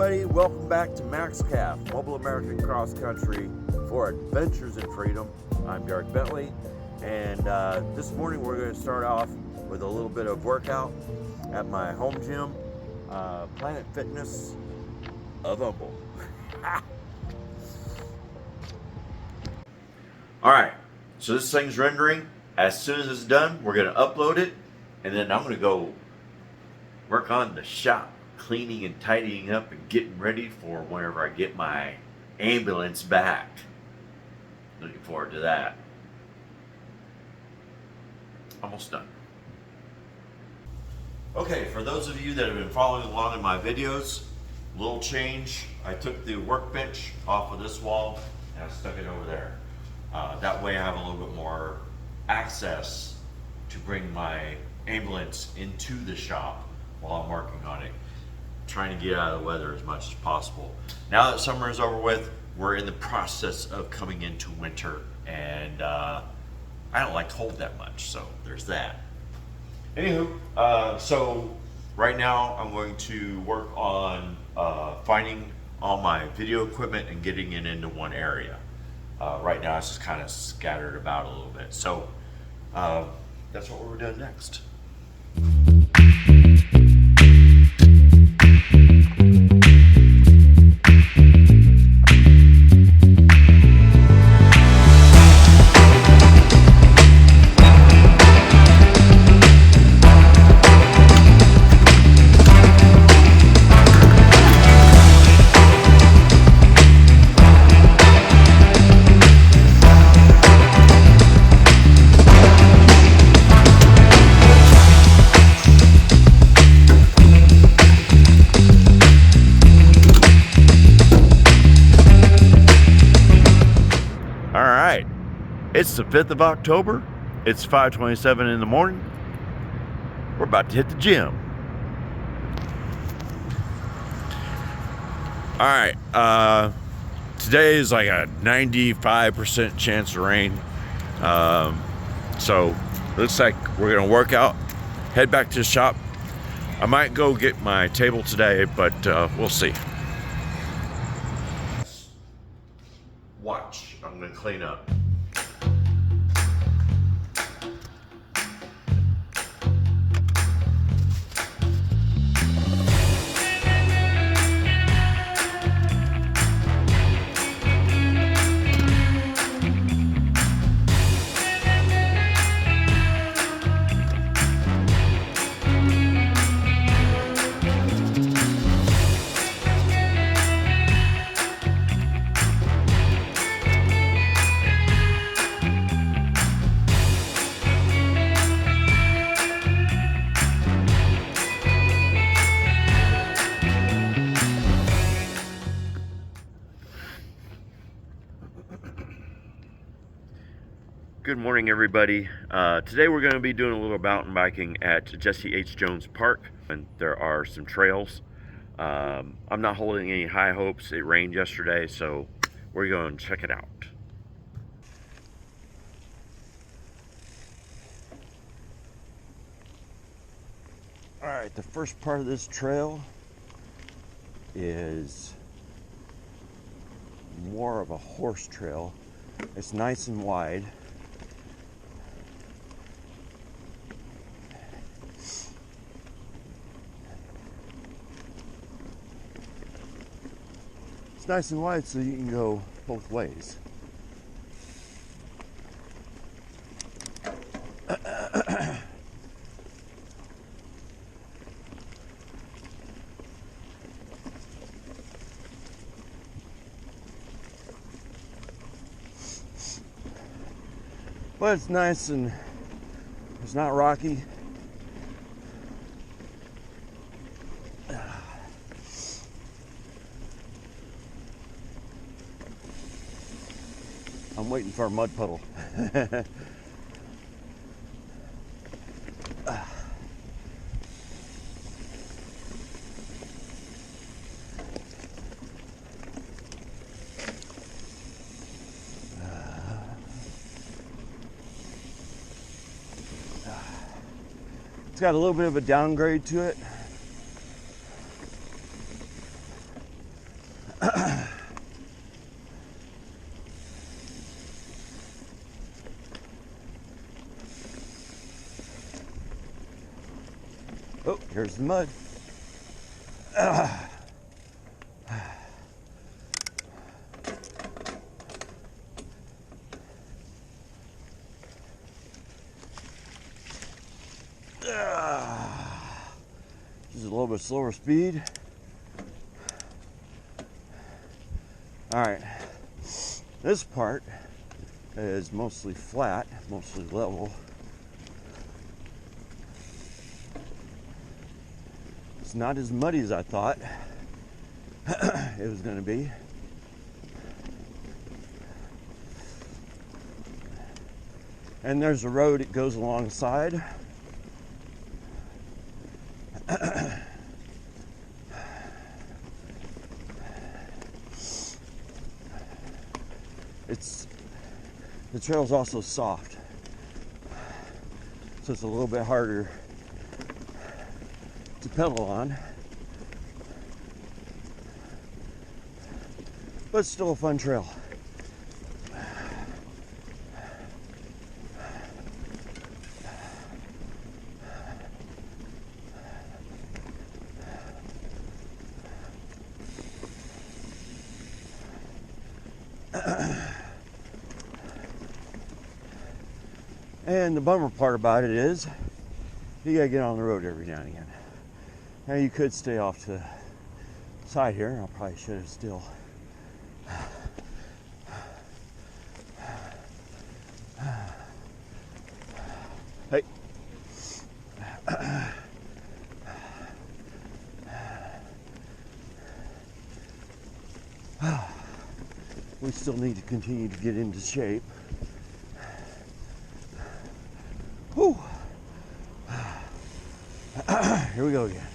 everybody, welcome back to MaxCaf, Mobile American Cross Country for Adventures in Freedom. I'm Derek Bentley, and this morning we're going to start off with a little bit of workout at my home gym, Planet Fitness of Humble. Alright, so this thing's rendering. As soon as it's done, we're going to upload it, and then I'm going to go work on the shop, cleaning and tidying up and getting ready for whenever I get my ambulance back. Looking forward to that. Almost done. Okay, for those of you that have been following along in my videos, little change. I took the workbench off of this wall and I stuck it over there. That way I have a little bit more access to bring my ambulance into the shop while I'm working on it. Trying to get out of the weather as much as possible. Now that summer is over with, we're in the process of coming into winter, and I don't like cold that much, so there's that. Anywho, so right now I'm going to work on finding all my video equipment and getting it into one area. Right now it's just kind of scattered about a little bit, so that's what we're doing next. It's the 5th of October. It's 5:27 in the morning. We're about to hit the gym. All right. Today is like a 95% chance of rain. So looks like we're gonna work out, head back to the shop. I might go get my table today, but we'll see. Watch, I'm gonna clean up. Good morning, everybody. Today we're going to be doing a little mountain biking at Jesse H. Jones Park, and there are some trails. I'm not holding any high hopes. It rained yesterday, so we're going to check it out. All right, the first part of this trail is more of a horse trail. It's nice and wide. It's nice and wide so you can go both ways. But it's nice and it's not rocky. I'm waiting for a mud puddle. It's got a little bit of a downgrade to it. Oh, here's the mud. Just a little bit slower speed. All right, this part is mostly flat, mostly level. It's not as muddy as I thought it was going to be. And there's a road that goes alongside. The trail's also soft, so it's a little bit harder to pedal on, but it's still a fun trail. And the bummer part about it is you gotta get on the road every now and again. Now you could stay off to the side here. I probably should have still. Hey. We still need to continue to get into shape. Whew. Here we go again.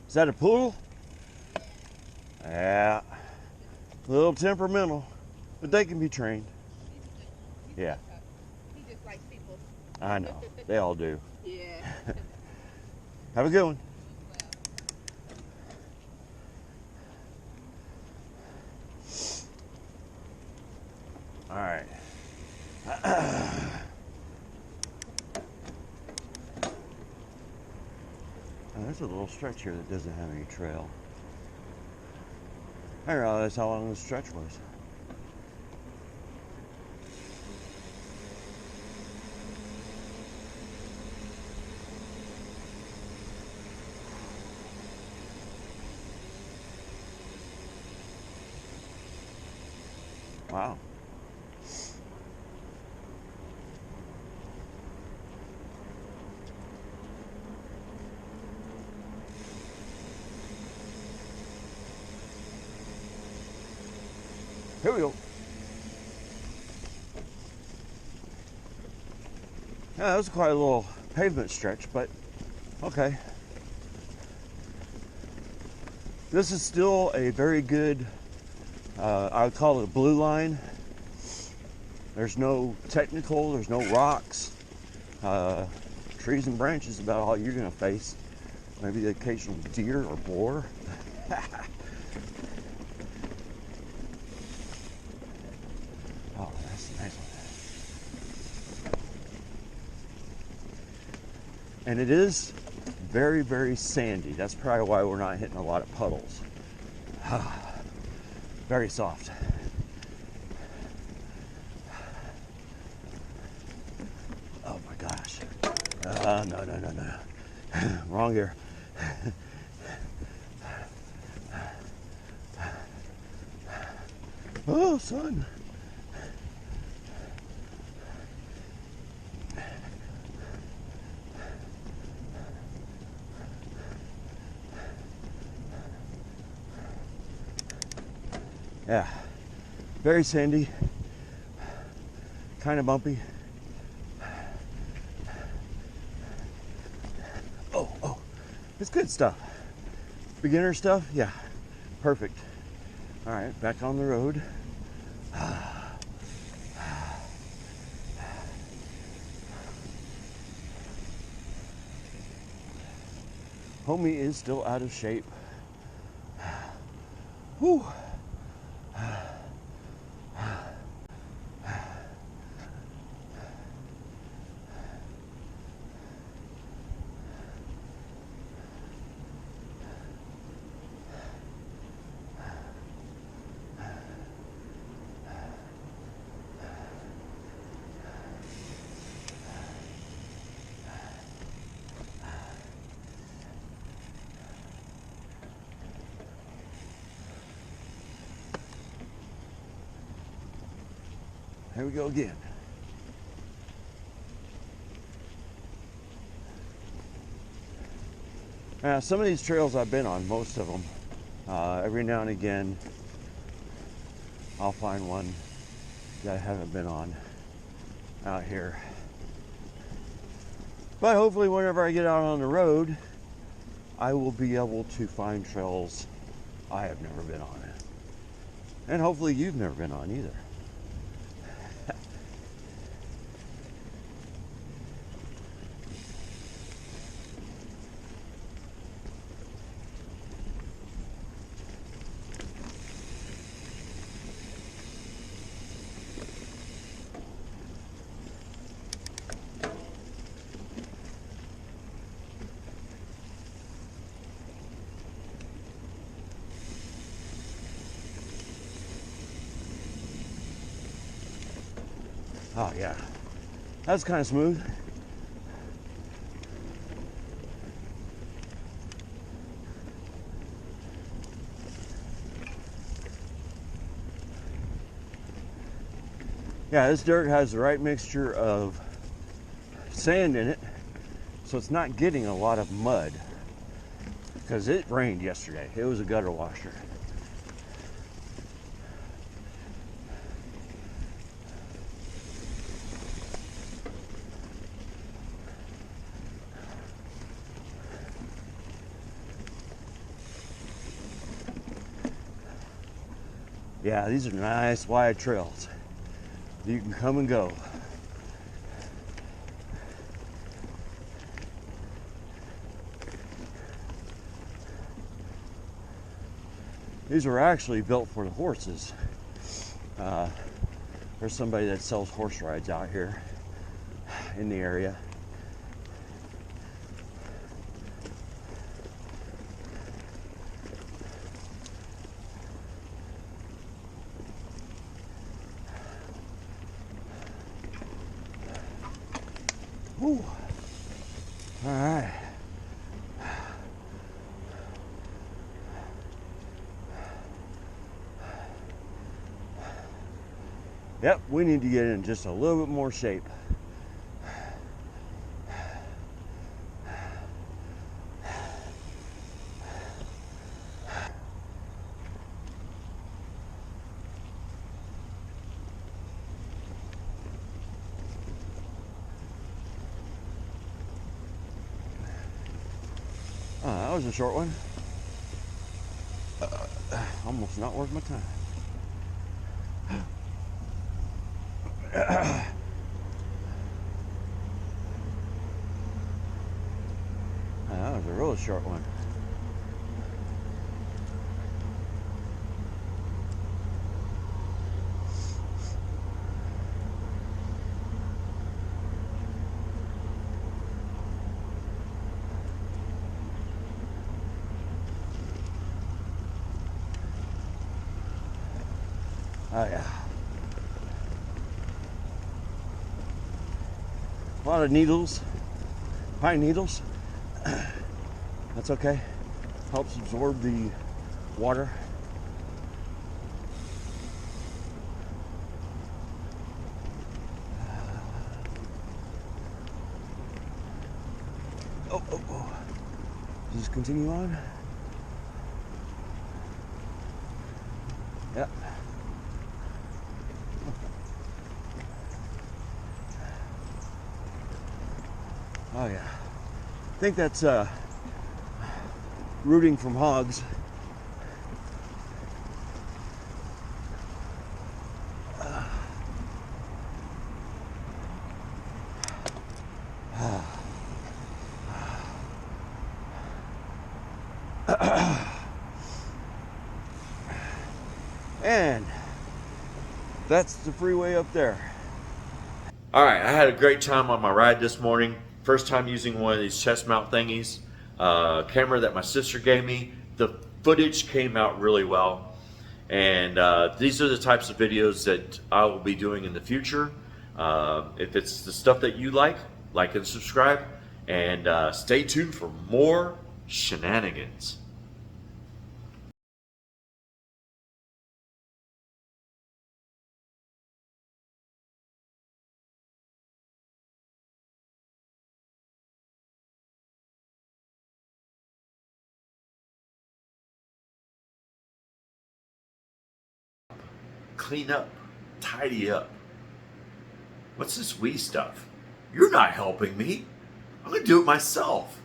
Is that a poodle? Yeah. A little temperamental, but they can be trained. Yeah. He just likes people. I know. They all do. Yeah. Have a good one. All right. There's a little stretch here that doesn't have any trail. I didn't realize how long this stretch was. Wow. Here we go. Yeah, that was quite a little pavement stretch, but okay. This is still a very good, I would call it a blue line. There's no technical, there's no rocks. Trees and branches is about all you're gonna face. Maybe the occasional deer or boar. Oh, that's a nice one. And it is very, very sandy. That's probably why we're not hitting a lot of puddles. Very soft. No. Wrong here. Oh, son. Yeah, very sandy, kind of bumpy. Oh, it's good stuff. Beginner stuff, yeah, perfect. All right, back on the road. Homie is still out of shape. Whew. Here we go again. Some of these trails I've been on, most of them. Every now and again, I'll find one that I haven't been on out here. But hopefully whenever I get out on the road, I will be able to find trails I have never been on. And hopefully you've never been on either. Oh yeah, that's kind of smooth. Yeah, this dirt has the right mixture of sand in it, so it's not getting a lot of mud, because it rained yesterday. It was a gutter washer. Yeah, these are nice wide trails. You can come and go. These were actually built for the horses. There's somebody that sells horse rides out here in the area. Whew. All right. Yep, we need to get in just a little bit more shape. That was a short one. Almost not worth my time. That was a really short one. Oh yeah. A lot of needles. pine needles. That's okay. Helps absorb the water. Oh. Just continue on. Yeah. Oh yeah. I think that's rooting from hogs. And that's the freeway up there. All right, I had a great time on my ride this morning. First time using one of these chest mount thingies. Camera that my sister gave me. The footage came out really well. And these are the types of videos that I will be doing in the future. If it's the stuff that you like and subscribe. And stay tuned for more shenanigans. Clean up, tidy up. What's this we stuff? You're not helping me. I'm gonna do it myself.